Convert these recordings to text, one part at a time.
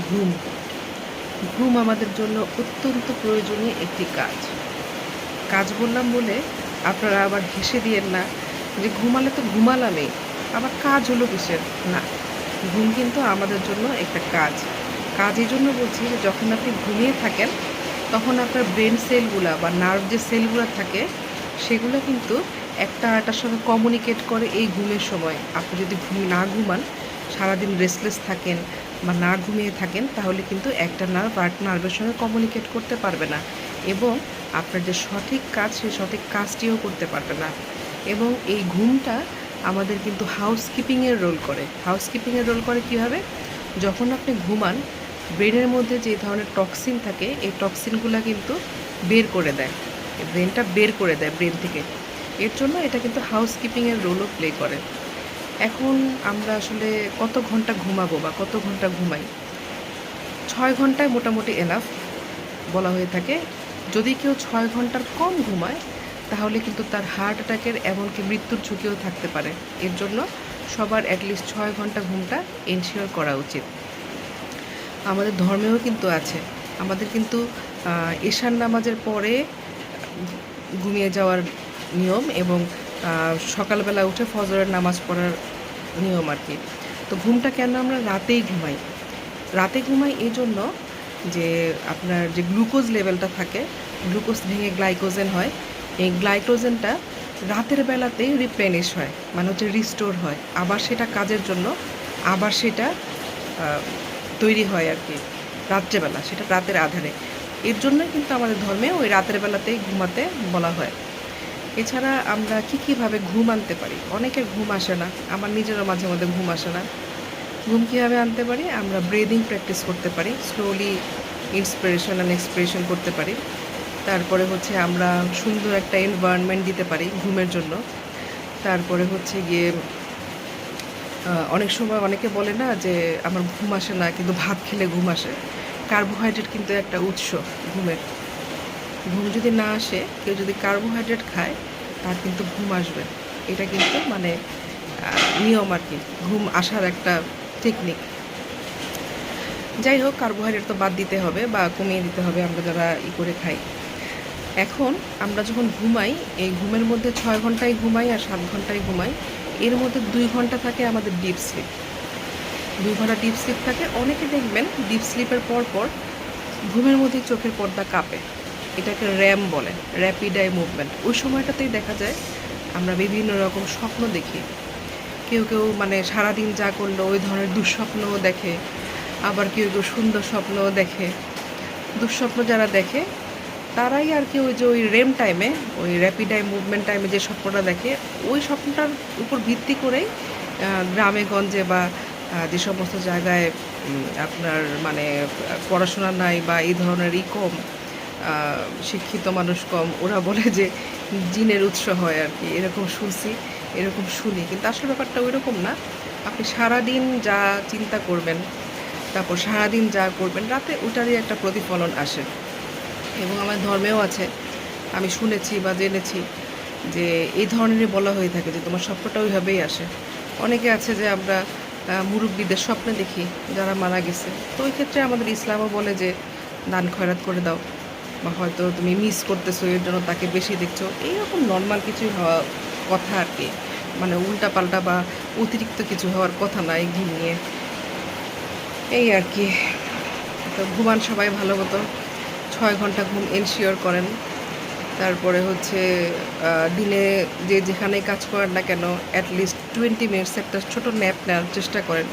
ঘুম। ঘুম আমাদের জন্য অত্যন্ত প্রয়োজনীয় একটি কাজ। কাজ বললাম বলে আপনারা আবার হেসে দিয়েন না যে ঘুমালে তো ঘুমালামই, আবার কাজ হলো কিসের? না, ঘুম কিন্তু আমাদের জন্য একটা কাজ। কাজ এই জন্য বলছি যে যখন আপনি ঘুমিয়ে থাকেন তখন আপনার ব্রেন সেলগুলা বা নার্ভ যে সেলগুলো থাকে সেগুলো কিন্তু একটা আরেকটার সঙ্গে কমিউনিকেট করে এই ঘুমের সময়। আপনি যদি না ঘুমান, সারাদিন রেস্টলেস থাকেন বা না ঘুমিয়ে থাকেন, তাহলে কিন্তু একটা নার্ভ আরেকটা নার্ভের সঙ্গে কমিউনিকেট করতে পারবে না এবং আপনার যে সঠিক কাজ সেই সঠিক কাজটিও করতে পারবে না। এবং এই ঘুমটা আমাদের কিন্তু হাউসকিপিংয়ের রোল করে। হাউসকিপিংয়ের রোল করে কীভাবে? যখন আপনি ঘুমান, ব্রেনের মধ্যে যে ধরনের টক্সিন থাকে এই টক্সিনগুলো কিন্তু বের করে দেয়, ব্রেনটা বের করে দেয় ব্রেন থেকে। এর জন্য এটা কিন্তু হাউসকিপিংয়ের রোলও প্লে করে। এখন আমরা আসলে কত ঘন্টা ঘুমাবো বা কত ঘন্টা ঘুমাই? 6 ঘন্টায় মোটামুটি এনাফ বলা হয়ে থাকে। যদি কেউ 6 ঘন্টার কম ঘুমায় তাহলে কিন্তু তার হার্ট অ্যাটাকের এমনকি মৃত্যুর ঝুঁকিও থাকতে পারে। এর জন্য সবার অ্যাটলিস্ট 6 ঘন্টা ঘুমটা এনশিওর করা উচিত। আমাদের ধর্মেও কিন্তু আছে, আমাদের কিন্তু এশার নামাজের পরে ঘুমিয়ে যাওয়ার নিয়ম এবং সকালবেলা উঠে ফজরের নামাজ পড়ার নিয়ম আর কি। তো ঘুমটা কেন আমরা রাতেই ঘুমাই? রাতে ঘুমাই এই জন্য যে আপনার যে গ্লুকোজ লেভেলটা থাকে, গ্লুকোজ ভেঙে গ্লাইকোজেন হয়, এই গ্লাইকোজেনটা রাতের বেলাতেই রিপ্লেনিশ হয়, মানে হচ্ছে রিস্টোর হয়, আবার সেটা কাজের জন্য আবার সেটা তৈরি হয় আর কি রাত্রেবেলা, সেটা রাতের আধারে। এর জন্যই কিন্তু আমাদের ধর্মে ওই রাতের বেলাতেই ঘুমাতে বলা হয়। এছাড়া আমরা কীভাবে ঘুম আনতে পারি? অনেকের ঘুম আসে না, আমার নিজেরও মাঝে মধ্যে ঘুম আসে না। ঘুম কীভাবে আনতে পারি? আমরা ব্রিদিং প্র্যাকটিস করতে পারি, স্লোলি ইন্সপিরেশন অ্যান্ড এক্সপিরেশন করতে পারি। তারপরে হচ্ছে আমরা সুন্দর একটা এনভায়রনমেন্ট দিতে পারি ঘুমের জন্য। তারপরে হচ্ছে গিয়ে অনেক সময় অনেকে বলে না যে আমার ঘুম আসে না কিন্তু ভাত খেলে ঘুম আসে। কার্বোহাইড্রেট কিন্তু একটা উৎস ঘুমের। ঘুম যদি না আসে, কেউ যদি কার্বোহাইড্রেট খায় তার কিন্তু ঘুম আসবে। এটা কিন্তু মানে নিয়ম আর কি, ঘুম আসার একটা টেকনিক। যাই হোক, কার্বোহাইড্রেট তো বাদ দিতে হবে বা কমিয়ে দিতে হবে আমরা যারা করে খাই। এখন আমরা যখন ঘুমাই, এই ঘুমের মধ্যে 6 ঘন্টায় ঘুমাই আর 7 ঘন্টায় ঘুমাই, এর মধ্যে 2 ঘন্টা থাকে আমাদের ডিপ স্লিপ। 2 ঘন্টা ডিপ স্লিপ থাকে। অনেকে দেখবেন ডিপ স্লিপের পর ঘুমের মধ্যে চোখের পর্দা কাঁপে, এটাকে র্যাম বলে, র্যাপিড আই মুভমেন্ট। ওই সময়টাতেই দেখা যায় আমরা বিভিন্ন রকম স্বপ্ন দেখি। কেউ মানে সারাদিন যা করলো ওই ধরনের দুঃস্বপ্নও দেখে, আবার কেউ সুন্দর স্বপ্নও দেখে। দুঃস্বপ্ন যারা দেখে তারাই আর কি ওই রেম টাইমে, ওই র্যাপিড আই মুভমেন্ট টাইমে যে স্বপ্নটা দেখে, ওই স্বপ্নটার উপর ভিত্তি করেই গ্রামে গঞ্জে বা যে সমস্ত জায়গায় আপনার মানে পড়াশোনা নাই বা এই ধরনেরই কম, শিক্ষিত মানুষ কম, ওরা বলে যে জিনের উৎস হয় আর কি, এরকম শুনছি, এরকম শুনি। কিন্তু আসলে ব্যাপারটা ওই রকম না। আপনি সারাদিন যা চিন্তা করবেন, তারপর সারাদিন যা করবেন, রাতে ওটারই একটা প্রতিফলন আসে। এবং আমার ধর্মেও আছে, আমি শুনেছি বা জেনেছি যে এই ধরনেরই বলা হয়ে থাকে যে তোমার স্বপ্নটা ওইভাবেই আসে। অনেকে আছে যে আমরা মুরব্বীদের স্বপ্নে দেখি যারা মারা গেছে, তো ওই ক্ষেত্রে আমাদের ইসলামও বলে যে দান খয়রাত করে দাও, বা হয়তো তুমি মিস করতেছো এর জন্য তাকে বেশি দেখছো, এইরকম নর্মাল কিছুই হওয়া কথা আর কি। মানে উল্টাপাল্টা বা অতিরিক্ত কিছু হওয়ার কথা না এই ঘুম নিয়ে। এই আর কি। তো ঘুমান সবাই ভালো মতো, 6 ঘন্টা ঘুম এনশিওর করেন। তারপরে হচ্ছে দিনে যে যেখানেই কাজ করেন না কেন, অ্যাটলিস্ট 20 মিনিটস একটা ছোটো ন্যাপ নেওয়ার চেষ্টা করেন।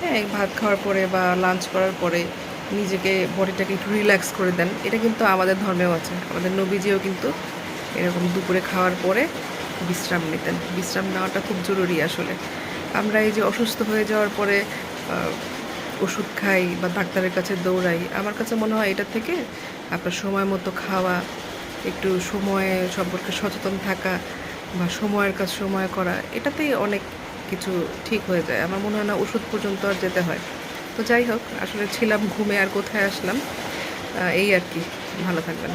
হ্যাঁ, ভাত খাওয়ার পরে বা লাঞ্চ করার পরে নিজেকে, বডিটাকে একটু রিল্যাক্স করে দেন। এটা কিন্তু আমাদের ধর্মেও আছে, আমাদের নবীজিও কিন্তু এরকম দুপুরে খাওয়ার পরে বিশ্রাম নিতেন। বিশ্রাম নেওয়াটা খুব জরুরি আসলে। আমরা এই যে অসুস্থ হয়ে যাওয়ার পরে ওষুধ খাই বা ডাক্তারের কাছে দৌড়াই, আমার কাছে মনে হয় এটা থেকে আপনার সময় মতো খাওয়া, একটু সময় সম্পর্কে সচেতন থাকা বা সময়ের কাজ সময় করা, এটাতেই অনেক কিছু ঠিক হয়ে যায়। আমার মনে হয় না ওষুধ পর্যন্ত আর যেতে হয়। তো যাই হোক, আসলে ছিলাম ঘুমে, আর কোথায় আসলাম, এই আর কি। ভালো থাকবেন।